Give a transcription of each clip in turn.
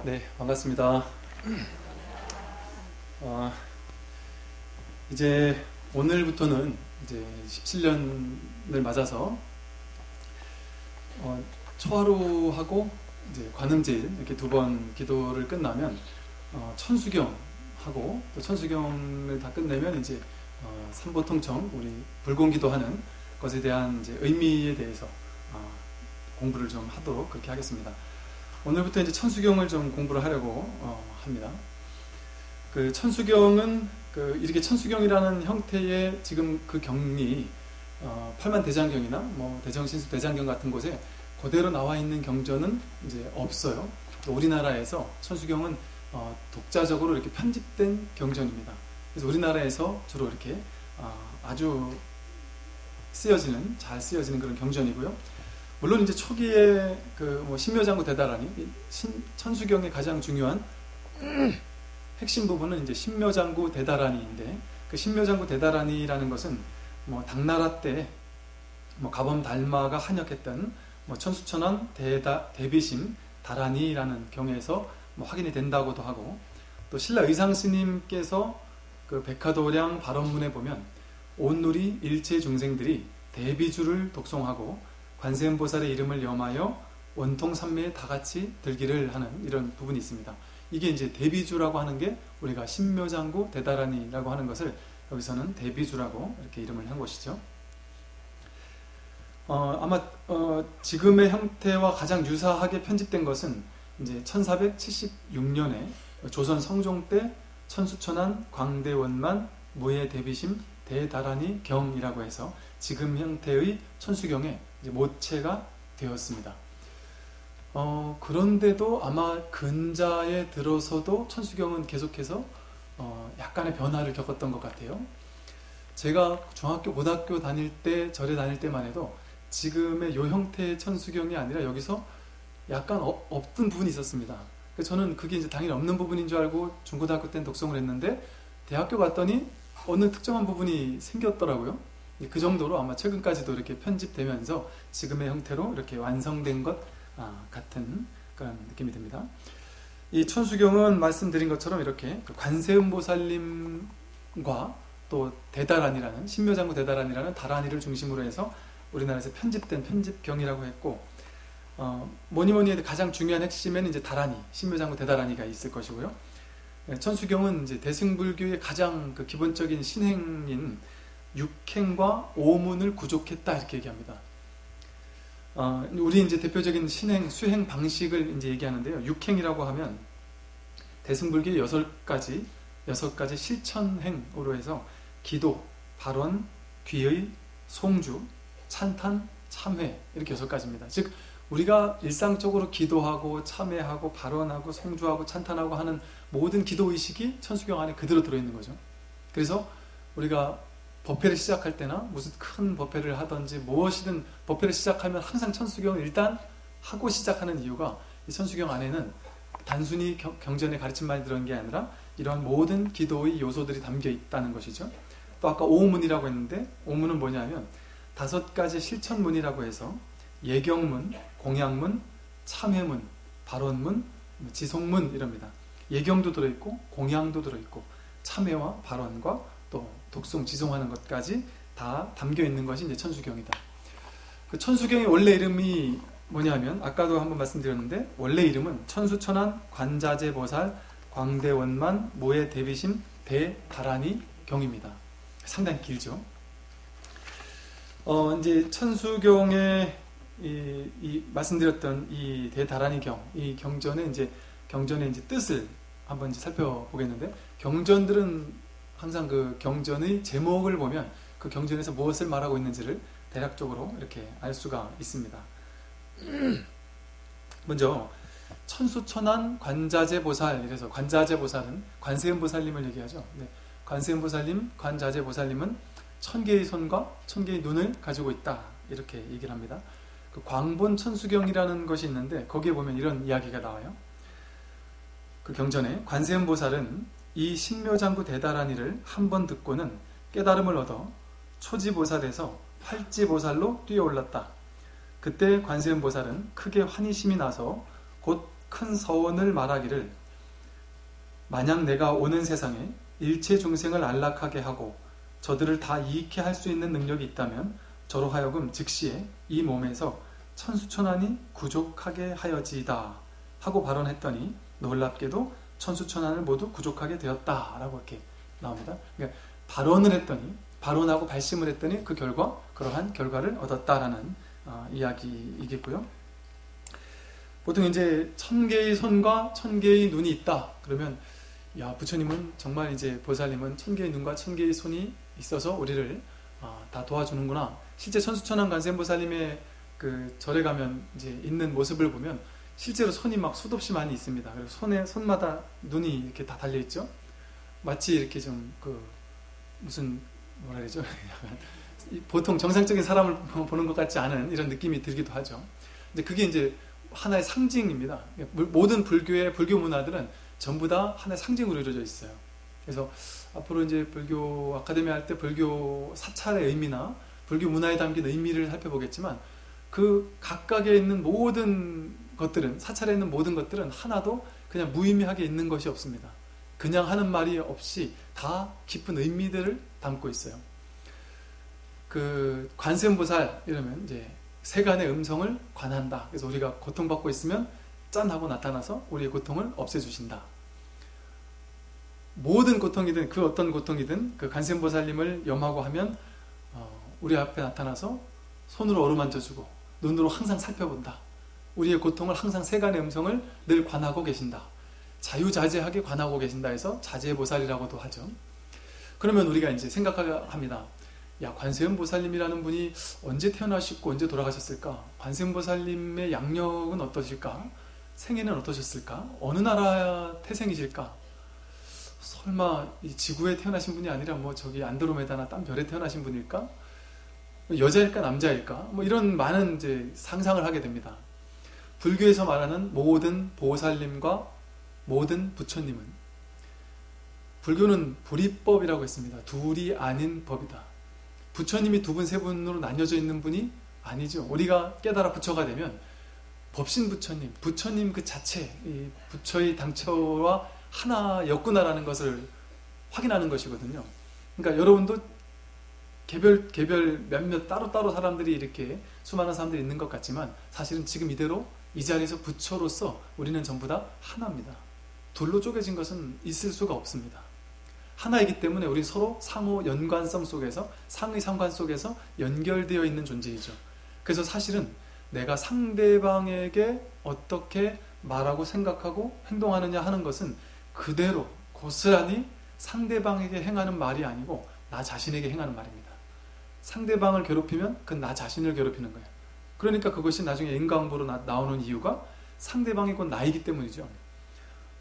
네, 반갑습니다. 이제 오늘부터는 이제 17년을 맞아서 초하루하고 이제 관음제일 이렇게 두 번 기도를 끝나면 천수경하고 또 천수경을 다 끝내면 이제 삼보통청 우리 불공기도하는 것에 대한 이제 의미에 대해서 공부를 좀 하도록 그렇게 하겠습니다. 오늘부터 이제 천수경을 좀 공부를 하려고 합니다. 그 천수경은 이렇게 천수경이라는 형태의 지금 그 경이 팔만대장경이나 뭐 대정신수 대장경 같은 곳에 그대로 나와 있는 경전은 이제 없어요. 우리나라에서 천수경은 독자적으로 이렇게 편집된 경전입니다. 그래서 우리나라에서 주로 이렇게 아주 잘 쓰여지는 그런 경전이고요. 물론 이제 초기에 뭐 신묘장구 대다라니 천수경의 가장 중요한 핵심 부분은 이제 신묘장구 대다라니인데, 그 신묘장구 대다라니라는 것은 뭐 당나라 때 뭐 가범 달마가 한역했던 뭐 천수천왕 대비심 다라니라는 경에서 뭐 확인이 된다고도 하고, 또 신라 의상스님께서 그 백화도량 발언문에 보면 온누리 일체 중생들이 대비주를 독송하고 관세음보살의 이름을 염하여 원통 삼매에 다같이 들기를 하는 이런 부분이 있습니다. 이게 이제 대비주라고 하는 게 우리가 신묘장구 대다라니라고 하는 것을 여기서는 대비주라고 이렇게 이름을 한 것이죠. 아마 지금의 형태와 가장 유사하게 편집된 것은 이제 1476년에 조선 성종 때 천수천안 광대원만 무예 대비심 대다라니 경이라고 해서 지금 형태의 천수경에 이제 모체가 되었습니다. 그런데도 아마 근자에 들어서도 천수경은 계속해서 약간의 변화를 겪었던 것 같아요. 제가 중학교, 고등학교 다닐 때, 절에 다닐 때만 해도 지금의 요 형태의 천수경이 아니라 여기서 약간 없던 부분이 있었습니다. 그래서 저는 그게 이제 당연히 없는 부분인 줄 알고 중고등학교 때는 독송을 했는데, 대학교 갔더니 어느 특정한 부분이 생겼더라고요. 그 정도로 아마 최근까지도 이렇게 편집되면서 지금의 형태로 이렇게 완성된 것 같은 그런 느낌이 듭니다. 이 천수경은 말씀드린 것처럼 이렇게 관세음보살님과 또 대다란이라는 신묘장구 대다란이라는 다란이를 중심으로 해서 우리나라에서 편집된 편집경이라고 했고, 뭐니 해도 가장 중요한 핵심에는 이제 다란이, 신묘장구 대다란이가 있을 것이고요. 천수경은 이제 대승불교의 가장 그 기본적인 신행인 육행과 오문을 구족했다 이렇게 얘기합니다. 우리 이제 대표적인 신행, 수행 방식을 이제 얘기하는데요. 육행이라고 하면 대승불교의 여섯 가지 실천행으로 해서 기도, 발언, 귀의, 송주, 찬탄, 참회 이렇게 6가지입니다. 즉 우리가 일상적으로 기도하고 참회하고 발언하고 송주하고 찬탄하고 하는 모든 기도의식이 천수경 안에 그대로 들어있는 거죠. 그래서 우리가 법회를 시작할 때나 무슨 큰 법회를 하든지 무엇이든 법회를 시작하면 항상 천수경을 일단 하고 시작하는 이유가, 이 천수경 안에는 단순히 경전의 가르침만이 들어간 게 아니라 이러한 모든 기도의 요소들이 담겨 있다는 것이죠. 또 아까 오문이라고 했는데, 오문은 뭐냐면 5가지 실천문이라고 해서 예경문, 공양문, 참회문, 발언문, 지송문 이럽니다. 예경도 들어있고 공양도 들어있고 참회와 발언과 또 독송, 지송하는 것까지 다 담겨 있는 것이 이제 천수경이다. 그 천수경의 원래 이름이 뭐냐면, 아까도 한번 말씀드렸는데 원래 이름은 천수천안 관자재보살 광대원만 모해 대비심 대다라니 경입니다. 상당히 길죠. 이제 천수경의 이 말씀드렸던 이 대다라니 경, 이 경전의 이제 뜻을 한번 이제 살펴보겠는데, 경전들은 항상 그 경전의 제목을 보면 그 경전에서 무엇을 말하고 있는지를 대략적으로 이렇게 알 수가 있습니다. 먼저 천수천안 관자재보살, 이래서 관자재보살은 관세음보살님을 얘기하죠. 네, 관세음보살님, 관자재보살님은 1000개의 손과 1000개의 눈을 가지고 있다 이렇게 얘기를 합니다. 그 광본 천수경이라는 것이 있는데 거기에 보면 이런 이야기가 나와요. 그 경전에 관세음보살은 이 신묘장구 대다라니를 한 번 듣고는 깨달음을 얻어 초지보살에서 활지보살로 뛰어올랐다. 그때 관세음보살은 크게 환희심이 나서 곧 큰 서원을 말하기를 만약 내가 오는 세상에 일체 중생을 안락하게 하고 저들을 다 이익해 할 수 있는 능력이 있다면 저로 하여금 즉시에 이 몸에서 천수천안이 구족하게 하여지이다 하고 발언했더니 놀랍게도 천수천안을 모두 구족하게 되었다 라고 이렇게 나옵니다. 그러니까 발언을 했더니, 발언하고 발심을 했더니 그 결과 그러한 결과를 얻었다라는 이야기이겠고요. 보통 이제 1000개의 손과 1000개의 눈이 있다 그러면 야, 부처님은 정말 이제 보살님은 1000개의 눈과 1000개의 손이 있어서 우리를 다 도와주는구나. 실제 천수천안 관세음보살님의 그 절에 가면 이제 있는 모습을 보면 실제로 손이 막 수도 없이 많이 있습니다. 그리고 손마다 눈이 이렇게 다 달려 있죠. 마치 이렇게 좀 무슨 뭐라 그러죠? 보통 정상적인 사람을 보는 것 같지 않은 이런 느낌이 들기도 하죠. 근데 그게 이제 하나의 상징입니다. 모든 불교 문화들은 전부 다 하나의 상징으로 이루어져 있어요. 그래서 앞으로 이제 불교 아카데미 할 때 불교 사찰의 의미나 불교 문화에 담긴 의미를 살펴보겠지만 그 각각에 있는 모든 것들은, 사찰에 있는 모든 것들은 하나도 그냥 무의미하게 있는 것이 없습니다. 그냥 하는 말이 없이 다 깊은 의미들을 담고 있어요. 그 관세음보살 이러면 이제 세간의 음성을 관한다. 그래서 우리가 고통받고 있으면 짠 하고 나타나서 우리의 고통을 없애주신다. 모든 고통이든 그 어떤 고통이든 그 관세음보살님을 염하고 하면 우리 앞에 나타나서 손으로 어루만져주고 눈으로 항상 살펴본다. 우리의 고통을 항상 세간의 음성을 늘 관하고 계신다. 자유자재하게 관하고 계신다 해서 자재보살이라고도 하죠. 그러면 우리가 이제 생각합니다. 야, 관세음보살님이라는 분이 언제 태어나셨고 언제 돌아가셨을까? 관세음보살님의 양력은 어떠실까? 생애는 어떠셨을까? 어느 나라 태생이실까? 설마 이 지구에 태어나신 분이 아니라 뭐 저기 안드로메다나 딴 별에 태어나신 분일까? 여자일까 남자일까? 뭐 이런 많은 이제 상상을 하게 됩니다. 불교에서 말하는 모든 보살님과 모든 부처님은, 불교는 불이법이라고 했습니다. 둘이 아닌 법이다. 부처님이 두 분, 세 분으로 나뉘어져 있는 분이 아니죠. 우리가 깨달아 부처가 되면 법신 부처님, 부처님 그 자체, 이 부처의 당처와 하나였구나라는 것을 확인하는 것이거든요. 그러니까 여러분도 개별 몇몇 따로따로 사람들이 이렇게 수많은 사람들이 있는 것 같지만 사실은 지금 이대로 이 자리에서 부처로서 우리는 전부 다 하나입니다. 둘로 쪼개진 것은 있을 수가 없습니다. 하나이기 때문에 우리 서로 상호 연관성 속에서, 상의 상관 속에서 연결되어 있는 존재이죠. 그래서 사실은 내가 상대방에게 어떻게 말하고 생각하고 행동하느냐 하는 것은 그대로 고스란히 상대방에게 행하는 말이 아니고 나 자신에게 행하는 말입니다. 상대방을 괴롭히면 그건 나 자신을 괴롭히는 거예요. 그러니까 그것이 나중에 인과응보로 나오는 이유가 상대방이 곧 나이기 때문이죠.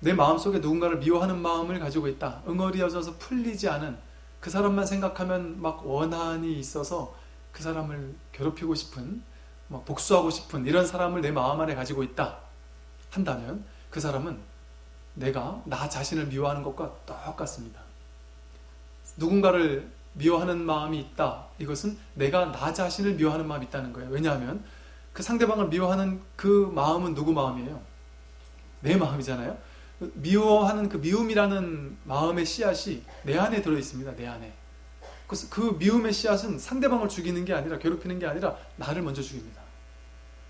내 마음속에 누군가를 미워하는 마음을 가지고 있다. 응어리어져서 풀리지 않은, 그 사람만 생각하면 막 원한이 있어서 그 사람을 괴롭히고 싶은, 막 복수하고 싶은 이런 사람을 내 마음 안에 가지고 있다 한다면 그 사람은 내가 나 자신을 미워하는 것과 똑같습니다. 누군가를 미워하는 마음이 있다. 이것은 내가 나 자신을 미워하는 마음이 있다는 거예요. 왜냐하면 그 상대방을 미워하는 그 마음은 누구 마음이에요? 내 마음이잖아요. 미워하는 그 미움이라는 마음의 씨앗이 내 안에 들어있습니다. 내 안에. 그 미움의 씨앗은 상대방을 죽이는 게 아니라, 괴롭히는 게 아니라 나를 먼저 죽입니다.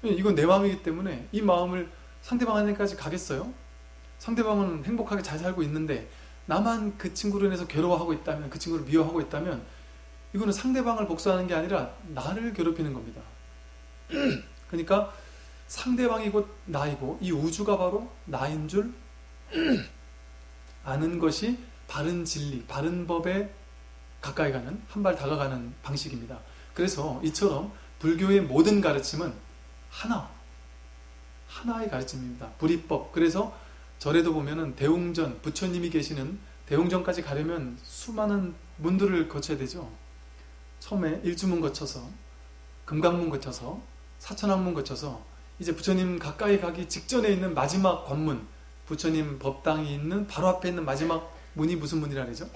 이건 내 마음이기 때문에 이 마음을 상대방한테까지 가겠어요? 상대방은 행복하게 잘 살고 있는데 나만 그 친구로 인해서 괴로워하고 있다면, 그 친구를 미워하고 있다면 이거는 상대방을 복수하는 게 아니라 나를 괴롭히는 겁니다. 그러니까 상대방이 곧 나이고 이 우주가 바로 나인 줄 아는 것이 바른 진리, 바른 법에 가까이 가는, 한 발 다가가는 방식입니다. 그래서 이처럼 불교의 모든 가르침은 하나의 가르침입니다. 불이법. 그래서 절에도 보면은 대웅전, 부처님이 계시는 대웅전까지 가려면 수많은 문들을 거쳐야 되죠. 처음에 일주문 거쳐서, 금강문 거쳐서, 사천왕문 거쳐서 이제 부처님 가까이 가기 직전에 있는 마지막 관문, 부처님 법당이 있는 바로 앞에 있는 마지막 문이 무슨 문이라 그러죠?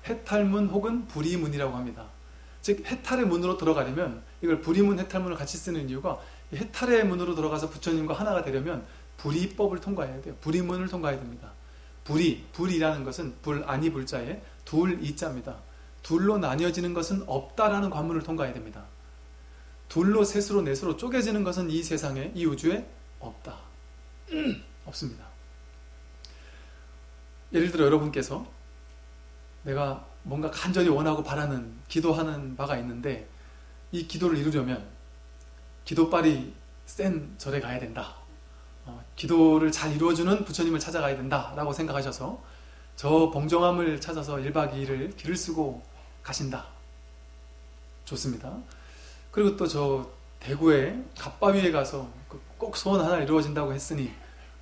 해탈문 혹은 불이문이라고 합니다. 즉 해탈의 문으로 들어가려면 이걸 불이문 해탈문을 같이 쓰는 이유가 해탈의 문으로 들어가서 부처님과 하나가 되려면 불이법을 통과해야 돼요. 불이문을 통과해야 됩니다. 불이라는 것은 아니 불자에 둘 이자입니다. 둘로 나뉘어지는 것은 없다라는 관문을 통과해야 됩니다. 둘로 셋으로 넷으로 쪼개지는 것은 이 세상에 이 우주에 없다. 없습니다. 예를 들어 여러분께서 내가 뭔가 간절히 원하고 바라는 기도하는 바가 있는데 이 기도를 이루려면 기도빨이 센 절에 가야 된다. 기도를 잘 이루어주는 부처님을 찾아가야 된다라고 생각하셔서 저 봉정암을 찾아서 1박 2일을 길을 쓰고 가신다. 좋습니다. 그리고 또 저 대구에 갓바위에 가서 꼭 소원 하나 이루어진다고 했으니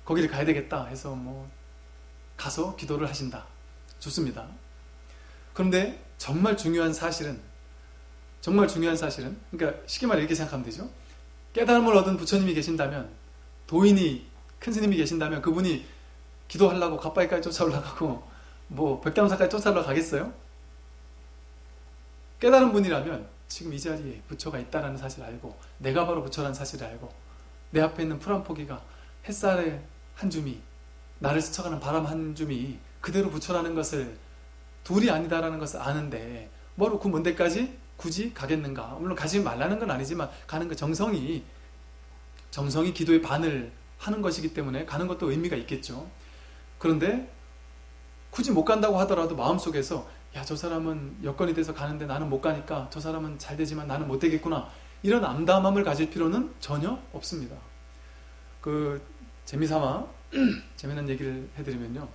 거기를 가야 되겠다 해서 가서 기도를 하신다. 좋습니다. 그런데 정말 중요한 사실은 그러니까 쉽게 말해 이렇게 생각하면 되죠. 깨달음을 얻은 부처님이 계신다면, 도인이 큰 스님이 계신다면 그분이 기도하려고 갓바위까지 쫓아 올라가고 백담사까지 쫓아 올라가겠어요? 깨달은 분이라면 지금 이 자리에 부처가 있다는 사실을 알고, 내가 바로 부처라는 사실을 알고, 내 앞에 있는 풀 한 포기가 햇살의 한 줌이, 나를 스쳐가는 바람 한 줌이 그대로 부처라는 것을, 둘이 아니다라는 것을 아는데 뭐로 그 먼 데까지 굳이 가겠는가? 물론 가지 말라는 건 아니지만 가는 그 정성이 기도의 반을 하는 것이기 때문에 가는 것도 의미가 있겠죠. 그런데 굳이 못 간다고 하더라도 마음속에서 저 사람은 여건이 돼서 가는데 나는 못 가니까 저 사람은 잘 되지만 나는 못 되겠구나, 이런 암담함을 가질 필요는 전혀 없습니다. 재미삼아 재미난 얘기를 해드리면요,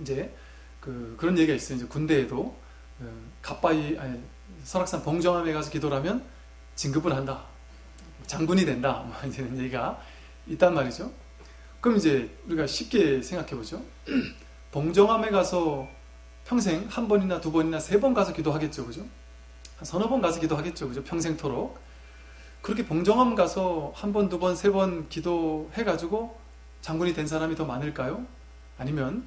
이제 그런 얘기가 있어요. 이제 군대에도 설악산 봉정암에 가서 기도를 하면 진급을 한다, 장군이 된다, 이런 얘기가 있단 말이죠. 그럼 이제 우리가 쉽게 생각해 보죠. 봉정암에 가서 평생 한 번이나 두 번이나 세 번 가서 기도하겠죠, 그죠? 한 서너 번 가서 기도하겠죠, 그죠? 평생토록. 그렇게 봉정암 가서 한 번, 두 번, 세 번 기도해가지고 장군이 된 사람이 더 많을까요? 아니면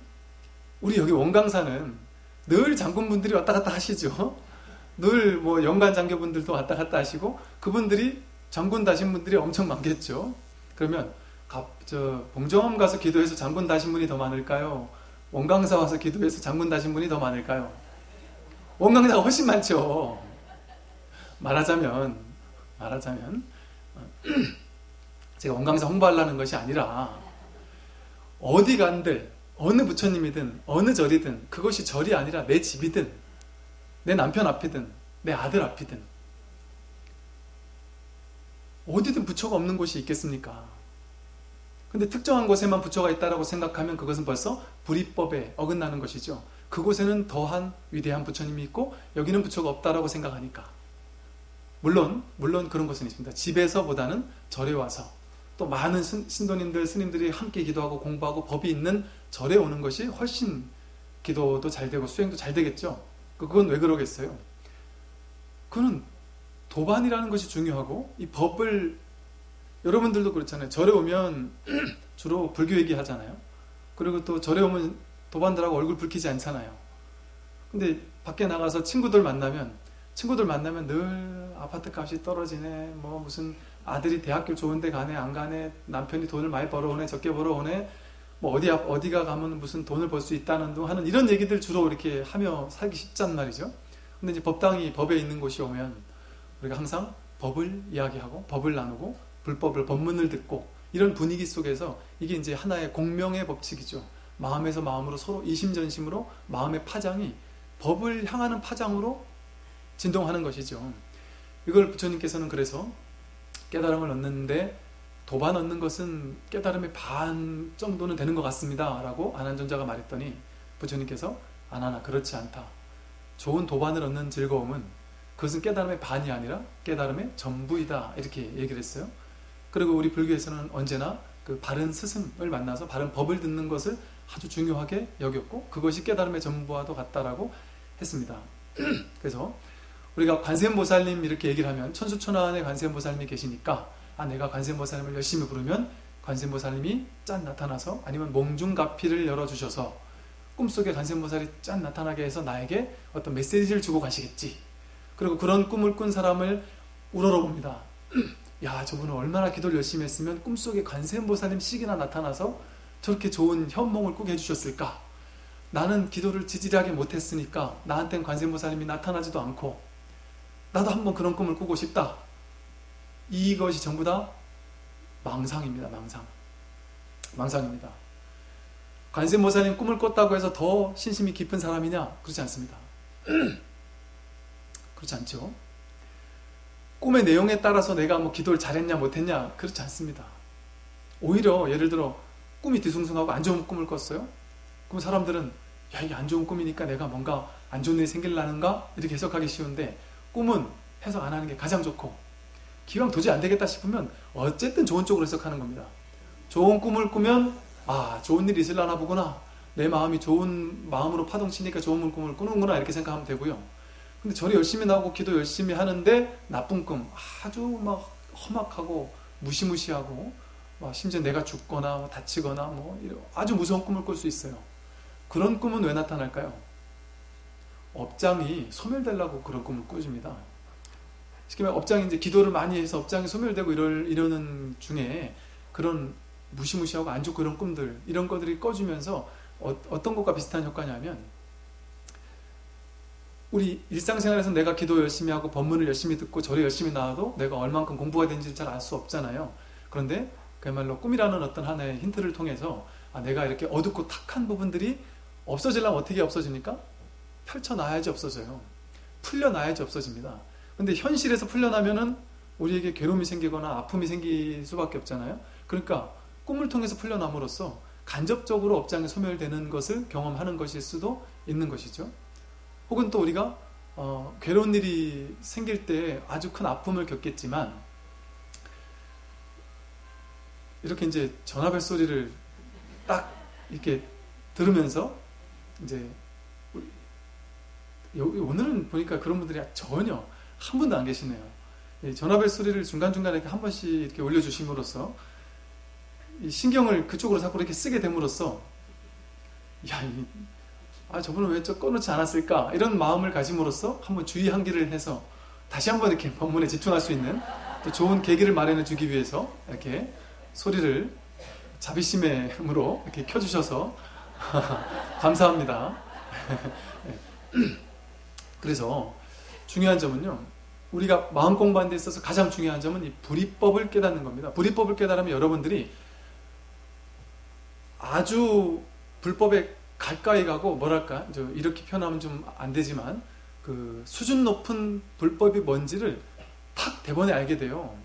우리 여기 원강사는 늘 장군분들이 왔다 갔다 하시죠. 늘 연관 장교분들도 왔다 갔다 하시고 그분들이 장군 다신 분들이 엄청 많겠죠. 그러면 봉정암 가서 기도해서 장군 다신 분이 더 많을까요? 원강사 와서 기도해서 장군 다신 분이 더 많을까요? 원강사가 훨씬 많죠. 말하자면 제가 원강사 홍보하려는 것이 아니라 어디 간들 어느 부처님이든 어느 절이든 그것이 절이 아니라 내 집이든 내 남편 앞이든 내 아들 앞이든 어디든 부처가 없는 곳이 있겠습니까? 근데 특정한 곳에만 부처가 있다고 생각하면 그것은 벌써 불이법에 어긋나는 것이죠. 그곳에는 더한 위대한 부처님이 있고 여기는 부처가 없다라고 생각하니까. 물론 그런 것은 있습니다. 집에서보다는 절에 와서 또 많은 신도님들, 스님들이 함께 기도하고 공부하고 법이 있는 절에 오는 것이 훨씬 기도도 잘 되고 수행도 잘 되겠죠. 그건 왜 그러겠어요? 그는 도반이라는 것이 중요하고 이 법을, 여러분들도 그렇잖아요. 절에 오면 주로 불교 얘기하잖아요. 그리고 또 절에 오면 도반들하고 얼굴 붉히지 않잖아요. 근데 밖에 나가서 친구들 만나면 늘 아파트 값이 떨어지네, 무슨 아들이 대학교 좋은 데 가네, 안 가네, 남편이 돈을 많이 벌어오네, 적게 벌어오네, 어디가 가면 무슨 돈을 벌 수 있다는 둥 하는 이런 얘기들 주로 이렇게 하며 살기 쉽단 말이죠. 근데 이제 법에 있는 곳이 오면 우리가 항상 법을 이야기하고 법을 나누고 법문을 듣고 이런 분위기 속에서 이게 이제 하나의 공명의 법칙이죠. 마음에서 마음으로 서로 이심전심으로 마음의 파장이 법을 향하는 파장으로 진동하는 것이죠. 이걸 부처님께서는 그래서 깨달음을 얻는데 도반 얻는 것은 깨달음의 반 정도는 되는 것 같습니다 라고 안한존자가 말했더니 부처님께서 아나나 그렇지 않다. 좋은 도반을 얻는 즐거움은 그것은 깨달음의 반이 아니라 깨달음의 전부이다, 이렇게 얘기를 했어요. 그리고 우리 불교에서는 언제나 그 바른 스승을 만나서 바른 법을 듣는 것을 아주 중요하게 여겼고 그것이 깨달음의 전부와도 같다라고 했습니다. 그래서 우리가 관세음보살님 이렇게 얘기를 하면 천수천안에 관세음보살님이 계시니까 내가 관세음보살님을 열심히 부르면 관세음보살님이 짠 나타나서, 아니면 몽중가피를 열어주셔서 꿈속에 관세음보살이 짠 나타나게 해서 나에게 어떤 메시지를 주고 가시겠지. 그리고 그런 꿈을 꾼 사람을 우러러봅니다. 야, 저분은 얼마나 기도를 열심히 했으면 꿈속에 관세음보살님 시기나 나타나서 저렇게 좋은 현몽을 꾸게 해주셨을까? 나는 기도를 지질하게 못했으니까 나한텐 관세음보살님이 나타나지도 않고 나도 한번 그런 꿈을 꾸고 싶다. 이것이 전부 다 망상입니다. 망상입니다. 관세음보살님 꿈을 꿨다고 해서 더 신심이 깊은 사람이냐? 그렇지 않습니다. 그렇지 않죠. 꿈의 내용에 따라서 내가 뭐 기도를 잘했냐 못했냐 그렇지 않습니다. 오히려 예를 들어 꿈이 뒤숭숭하고 안 좋은 꿈을 꿨어요. 그럼 사람들은 야, 이게 안 좋은 꿈이니까 내가 뭔가 안 좋은 일이 생길라는가 이렇게 해석하기 쉬운데, 꿈은 해석 안 하는 게 가장 좋고, 기왕 도저히 안 되겠다 싶으면 어쨌든 좋은 쪽으로 해석하는 겁니다. 좋은 꿈을 꾸면 아, 좋은 일이 있으려나 보구나, 내 마음이 좋은 마음으로 파동치니까 좋은 꿈을 꾸는구나 이렇게 생각하면 되고요. 근데 절이 열심히 나오고 기도 열심히 하는데 나쁜 꿈, 아주 막 험악하고 무시무시하고 막 심지어 내가 죽거나 다치거나 뭐 이런 아주 무서운 꿈을 꿀 수 있어요. 그런 꿈은 왜 나타날까요? 업장이 소멸되려고 그런 꿈을 꾸줍니다. 쉽게 말해 업장이 이제 기도를 많이 해서 업장이 소멸되고 이러는 중에 그런 무시무시하고 안 좋고 이런 꿈들, 이런 것들이 꺼주면서 어떤 것과 비슷한 효과냐면, 우리 일상생활에서 내가 기도 열심히 하고 법문을 열심히 듣고 절에 열심히 나와도 내가 얼만큼 공부가 된지를 잘 알 수 없잖아요. 그런데 그야말로 꿈이라는 어떤 하나의 힌트를 통해서 내가 이렇게 어둡고 탁한 부분들이 없어지려면 어떻게 없어집니까? 펼쳐놔야지 없어져요. 풀려놔야지 없어집니다. 근데 현실에서 풀려나면은 우리에게 괴로움이 생기거나 아픔이 생길 수밖에 없잖아요. 그러니까 꿈을 통해서 풀려남으로써 간접적으로 업장이 소멸되는 것을 경험하는 것일 수도 있는 것이죠. 혹은 또 우리가 괴로운 일이 생길 때 아주 큰 아픔을 겪겠지만, 이렇게 이제 전화벨 소리를 딱 이렇게 들으면서 이제 오늘은 보니까 그런 분들이 전혀 한 분도 안 계시네요. 전화벨 소리를 중간중간에 한 번씩 이렇게 올려주심으로써 이 신경을 그쪽으로 자꾸 이렇게 쓰게 됨으로써 저분은 왜 저 꺼놓지 않았을까 이런 마음을 가짐으로써 한번 주의 환기를 해서 다시 한번 이렇게 법문에 집중할 수 있는 또 좋은 계기를 마련해 주기 위해서 이렇게 소리를 자비심으로 이렇게 켜주셔서 감사합니다. 그래서 중요한 점은요, 우리가 마음 공부하는 데 있어서 가장 중요한 점은 이 불이법을 깨닫는 겁니다. 불이법을 깨달으면 여러분들이 아주 불법에 가까이 가고, 뭐랄까 이렇게 표현하면 좀 안 되지만 그 수준 높은 불법이 뭔지를 탁 대번에 알게 돼요.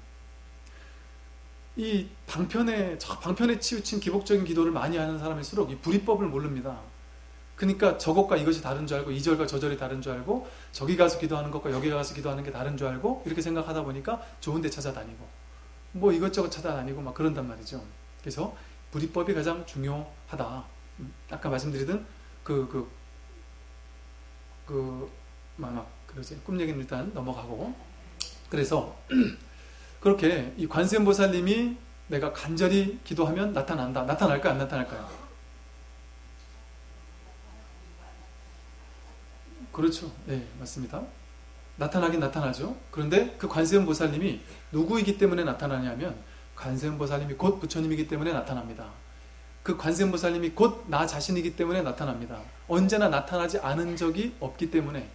이 방편에 치우친 기복적인 기도를 많이 하는 사람일수록 이 불이법을 모릅니다. 그러니까 저것과 이것이 다른 줄 알고, 이 절과 저 절이 다른 줄 알고, 저기 가서 기도하는 것과 여기 가서 기도하는 게 다른 줄 알고, 이렇게 생각하다 보니까 좋은 데 찾아다니고 뭐 이것저것 찾아다니고 막 그런단 말이죠. 그래서 불이법이 가장 중요하다. 아까 말씀드리던 그러지, 꿈 얘기는 일단 넘어가고, 그래서 그렇게 이 관세음보살님이 내가 간절히 기도하면 나타난다. 나타날까요? 안 나타날까요? 그렇죠. 네, 맞습니다. 나타나긴 나타나죠. 그런데 그 관세음보살님이 누구이기 때문에 나타나냐면, 관세음보살님이 곧 부처님이기 때문에 나타납니다. 그 관세음보살님이 곧 나 자신이기 때문에 나타납니다. 언제나 나타나지 않은 적이 없기 때문에,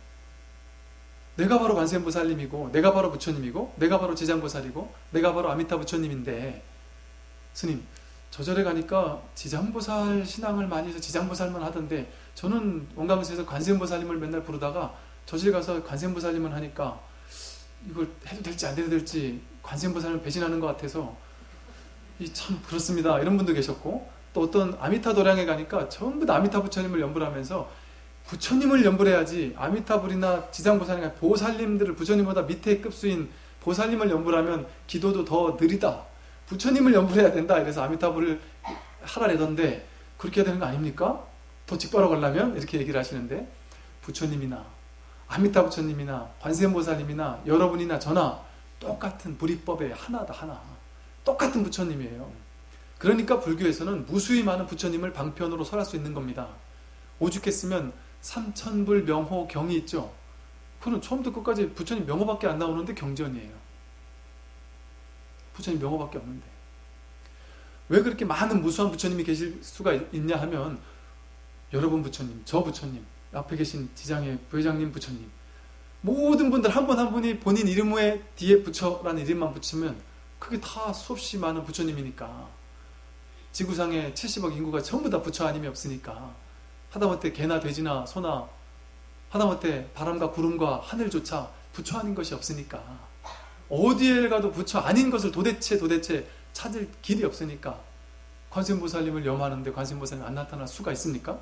내가 바로 관세음보살님이고, 내가 바로 부처님이고, 내가 바로 지장보살이고, 내가 바로 아미타 부처님인데, 스님 저 절에 가니까 지장보살 신앙을 많이 해서 지장보살만 하던데, 저는 원광에서 관세음보살님을 맨날 부르다가 저질 가서 관세음보살님을 하니까 이걸 해도 될지 안 해도 될지 관세음보살님을 배신하는 것 같아서 참 그렇습니다, 이런 분도 계셨고, 또 어떤 아미타 도량에 가니까 전부 다 아미타 부처님을 연불 하면서, 부처님을 연불해야지 아미타불이나 지장보살이나 보살님들을, 부처님보다 밑에 급수인 보살님을 연불하면 기도도 더 느리다, 부처님을 연불해야 된다, 이래서 아미타불을 하라래던데, 그렇게 해야 되는 거 아닙니까? 더 직바로 가려면 이렇게 얘기를 하시는데, 부처님이나 아미타 부처님이나 관세음보살님이나 여러분이나 저나 똑같은 불이법의 하나다, 하나. 똑같은 부처님이에요. 그러니까 불교에서는 무수히 많은 부처님을 방편으로 설할 수 있는 겁니다. 오죽했으면 삼천불 명호 경이 있죠. 그는 처음부터 끝까지 부처님 명호밖에 안 나오는데 경전이에요. 부처님 명호밖에 없는데. 왜 그렇게 많은 무수한 부처님이 계실 수가 있냐 하면 여러분 부처님, 저 부처님, 앞에 계신 지장의 부회장님 부처님, 모든 분들 한 분 한 분이 본인 이름 후에 뒤에 부처라는 이름만 붙이면 그게 다 수없이 많은 부처님이니까. 지구상에 70억 인구가 전부 다 부처 아님이 없으니까. 하다못해 개나 돼지나 소나 하다못해 바람과 구름과 하늘조차 부처 아닌 것이 없으니까. 어디에 가도 부처 아닌 것을 도대체 찾을 길이 없으니까 관세음보살님을 염하는데 관세음보살님 안 나타날 수가 있습니까?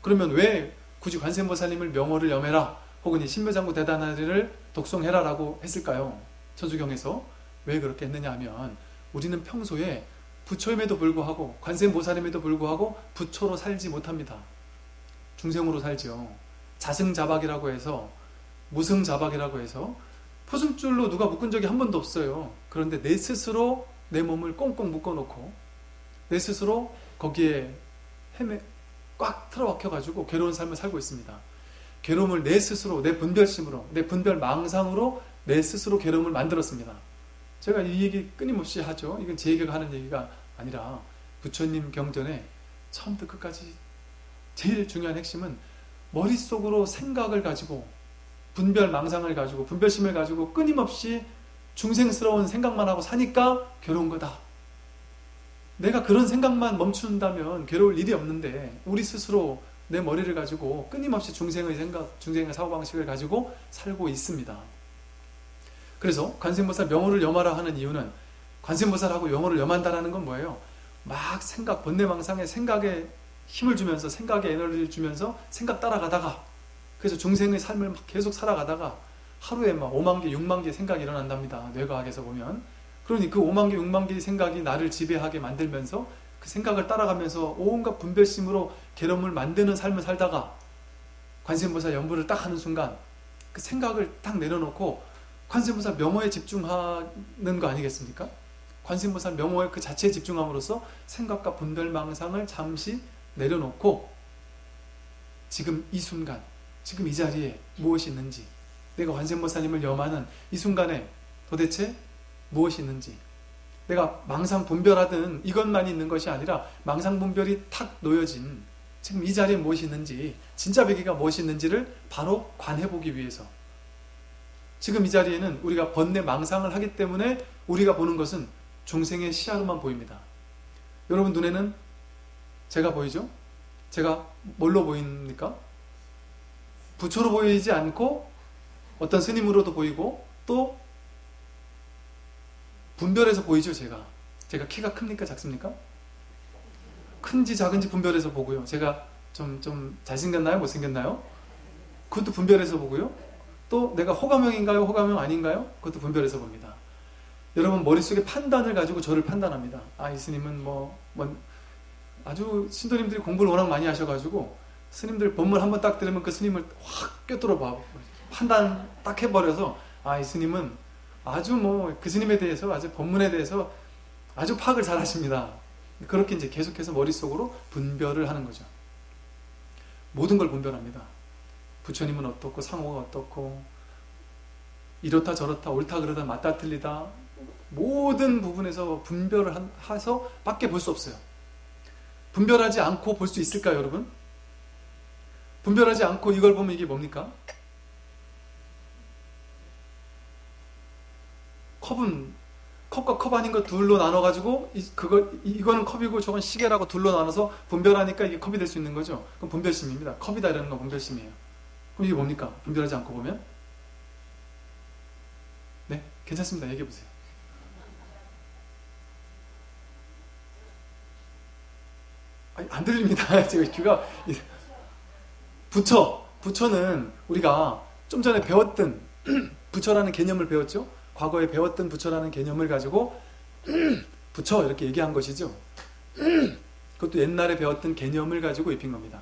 그러면 왜 굳이 관세음보살님을 명호를 염해라 혹은 이 신묘장구 대단하리를 독송해라 라고 했을까요? 천수경에서 왜 그렇게 했느냐 하면 우리는 평소에 부처임에도 불구하고 관세음보살임에도 불구하고 부처로 살지 못합니다. 중생으로 살지요. 자승자박이라고 해서 무승자박이라고 해서 포승줄로 누가 묶은 적이 한 번도 없어요. 그런데 내 스스로 내 몸을 꽁꽁 묶어놓고 내 스스로 거기에 꽉 틀어박혀가지고 괴로운 삶을 살고 있습니다. 괴로움을 내 스스로, 내 분별심으로, 내 분별 망상으로 내 스스로 괴로움을 만들었습니다. 제가 이 얘기 끊임없이 하죠. 이건 제 얘기가 하는 얘기가 아니라 부처님 경전에 처음부터 끝까지 제일 중요한 핵심은 머릿속으로 생각을 가지고 분별 망상을 가지고 분별심을 가지고 끊임없이 중생스러운 생각만 하고 사니까 괴로운 거다. 내가 그런 생각만 멈춘다면 괴로울 일이 없는데 우리 스스로 내 머리를 가지고 끊임없이 중생의 생각, 중생의 사고방식을 가지고 살고 있습니다. 그래서 관세음보살 명호를 염하라 하는 이유는 관세음보살하고 명호를 염한다라는 건 뭐예요? 막 생각, 번뇌망상에 생각에 힘을 주면서 생각에 에너지를 주면서 생각 따라가다가 그래서 중생의 삶을 막 계속 살아가다가 하루에 막 5만 개, 6만 개 생각이 일어난답니다. 뇌과학에서 보면. 그러니 그 5만 개, 6만 개의 생각이 나를 지배하게 만들면서 그 생각을 따라가면서 온갖 분별심으로 괴로움을 만드는 삶을 살다가 관세음보살 연부를 딱 하는 순간 그 생각을 딱 내려놓고 관세음보살 명호에 집중하는 거 아니겠습니까? 관세음보살 명호의 그 자체에 집중함으로써 생각과 분별망상을 잠시 내려놓고 지금 이 순간, 지금 이 자리에 무엇이 있는지, 내가 관세음보살님을 염하는 이 순간에 도대체 무엇이 있는지, 내가 망상 분별하든 이것만 있는 것이 아니라 망상 분별이 탁 놓여진 지금 이 자리에 무엇이 있는지, 진짜 배기가 무엇이 있는지를 바로 관해보기 위해서 지금 이 자리에는 우리가 번뇌 망상을 하기 때문에 우리가 보는 것은 중생의 시야로만 보입니다. 여러분 눈에는 제가 보이죠? 제가 뭘로 보입니까? 부처로 보이지 않고 어떤 스님으로도 보이고 또 분별해서 보이죠. 제가 키가 큽니까? 작습니까? 큰지 작은지 분별해서 보고요. 제가 좀 잘생겼나요? 못생겼나요? 그것도 분별해서 보고요. 또 내가 호감형인가요? 호감형 아닌가요? 그것도 분별해서 봅니다. 여러분 머릿속에 판단을 가지고 저를 판단합니다. 아, 이 스님은 아주 신도님들이 공부를 워낙 많이 하셔가지고 스님들 법문 한번 딱 들으면 그 스님을 확 꿰뚫어 봐. 판단 딱 해버려서 아, 이 스님은 아주 그 스님에 대해서 아주 법문에 대해서 아주 파악을 잘 하십니다. 그렇게 이제 계속해서 머릿속으로 분별을 하는 거죠. 모든 걸 분별합니다. 부처님은 어떻고 상호가 어떻고 이렇다 저렇다 옳다 그러다 맞다 틀리다 모든 부분에서 분별을 해서 밖에 볼 수 없어요. 분별하지 않고 볼 수 있을까요, 여러분? 분별하지 않고 이걸 보면 이게 뭡니까? 컵과 컵 아닌 거 둘로 나눠가지고 이거는 컵이고 저건 시계라고 둘로 나눠서 분별하니까 이게 컵이 될 수 있는 거죠. 그럼 분별심입니다. 컵이다 이러는 건 분별심이에요. 그럼 이게 뭡니까? 분별하지 않고 보면? 네? 괜찮습니다. 얘기해보세요. 아니, 안 들립니다. 제가 귀가 부처는 우리가 좀 전에 배웠던 부처라는 개념을 배웠죠. 과거에 배웠던 부처라는 개념을 가지고 부처 이렇게 얘기한 것이죠. 그것도 옛날에 배웠던 개념을 가지고 입힌 겁니다.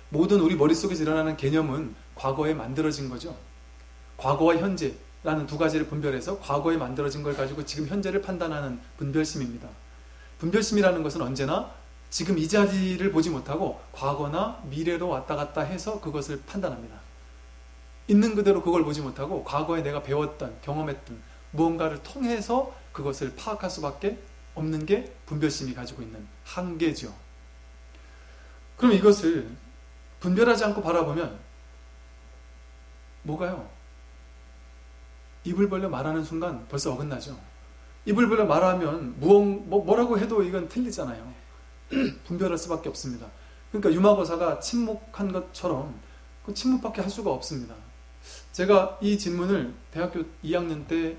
모든 우리 머릿속에서 일어나는 개념은 과거에 만들어진 거죠. 과거와 현재라는 두 가지를 분별해서 과거에 만들어진 걸 가지고 지금 현재를 판단하는 분별심입니다. 분별심이라는 것은 언제나 지금 이 자리를 보지 못하고 과거나 미래로 왔다 갔다 해서 그것을 판단합니다. 있는 그대로 그걸 보지 못하고 과거에 내가 배웠던, 경험했던 무언가를 통해서 그것을 파악할 수밖에 없는 게 분별심이 가지고 있는 한계죠. 그럼 이것을 분별하지 않고 바라보면 뭐가요? 입을 벌려 말하는 순간 벌써 어긋나죠. 입을 벌려 말하면 뭐라고 해도 이건 틀리잖아요. 분별할 수밖에 없습니다. 그러니까 유마거사가 침묵한 것처럼 그 침묵밖에 할 수가 없습니다. 제가 이 질문을 대학교 2학년 때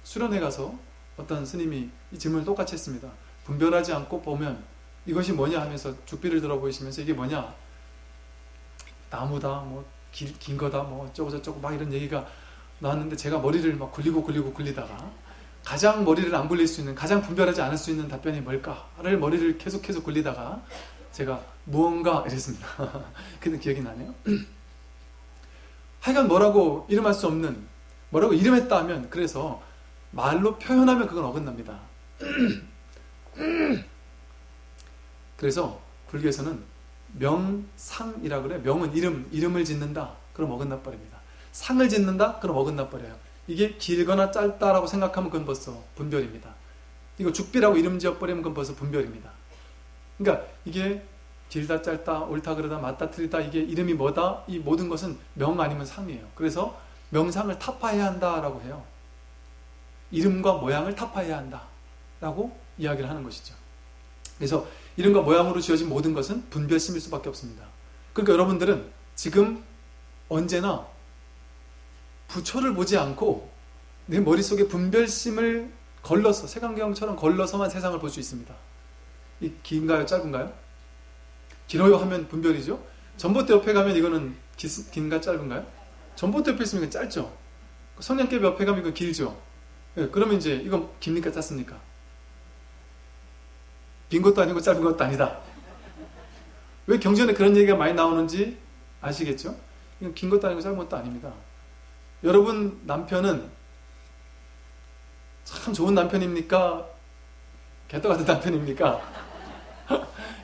수련회 가서 어떤 스님이 이 질문을 똑같이 했습니다. 분별하지 않고 보면 이것이 뭐냐 하면서 죽비를 들어 보이시면서 이게 뭐냐? 나무다, 긴 거다, 어쩌고 저쩌고 막 이런 얘기가 나왔는데 제가 머리를 막 굴리다가 가장 머리를 안 굴릴 수 있는, 가장 분별하지 않을 수 있는 답변이 뭘까를 머리를 계속해서 굴리다가 제가 무언가 이랬습니다. 근데 기억이 나네요. 하여간 뭐라고 이름할 수 없는, 뭐라고 이름했다 하면, 그래서 말로 표현하면 그건 어긋납니다. 그래서 불교에서는 명상이라고 그래요. 명은 이름을 짓는다. 그럼 어긋나 버립니다. 상을 짓는다? 그럼 어긋나 버려요. 이게 길거나 짧다라고 생각하면 그건 벌써 분별입니다. 이거 죽비라고 이름 지어버리면 그건 벌써 분별입니다. 그러니까 이게 길다 짧다 옳다 그르다 맞다 틀리다 이게 이름이 뭐다? 이 모든 것은 명 아니면 상이에요. 그래서 명상을 타파해야 한다라고 해요. 이름과 모양을 타파해야 한다라고 이야기를 하는 것이죠. 그래서 이름과 모양으로 지어진 모든 것은 분별심일 수밖에 없습니다. 그러니까 여러분들은 지금 언제나 부처를 보지 않고 내 머릿속에 분별심을 걸러서, 색안경처럼 걸러서만 세상을 볼 수 있습니다. 이 긴가요? 짧은가요? 길어요 하면 분별이죠. 전봇대 옆에 가면 이거는 긴가 짧은가요? 전봇대 옆에 있으면 이건 짧죠. 성냥개비 옆에 가면 이건 길죠. 네, 그러면 이제 이건 깁니까 짧습니까? 긴 것도 아니고 짧은 것도 아니다. 왜 경전에 그런 얘기가 많이 나오는지 아시겠죠? 이건 긴 것도 아니고 짧은 것도 아닙니다. 여러분 남편은 참 좋은 남편입니까? 개떡 같은 남편입니까?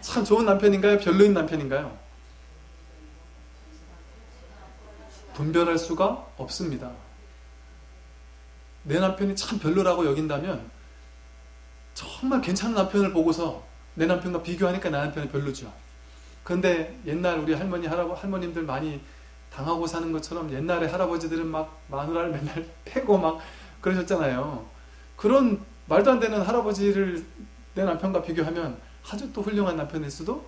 참 좋은 남편인가요? 별로인 남편인가요? 분별할 수가 없습니다. 내 남편이 참 별로라고 여긴다면 정말 괜찮은 남편을 보고서 내 남편과 비교하니까 내 남편이 별로죠. 그런데 옛날 우리 할머님들 많이 당하고 사는 것처럼 옛날에 할아버지들은 막 마누라를 맨날 패고 막 그러셨잖아요. 그런 말도 안 되는 할아버지를 내 남편과 비교하면 아주 또 훌륭한 남편일 수도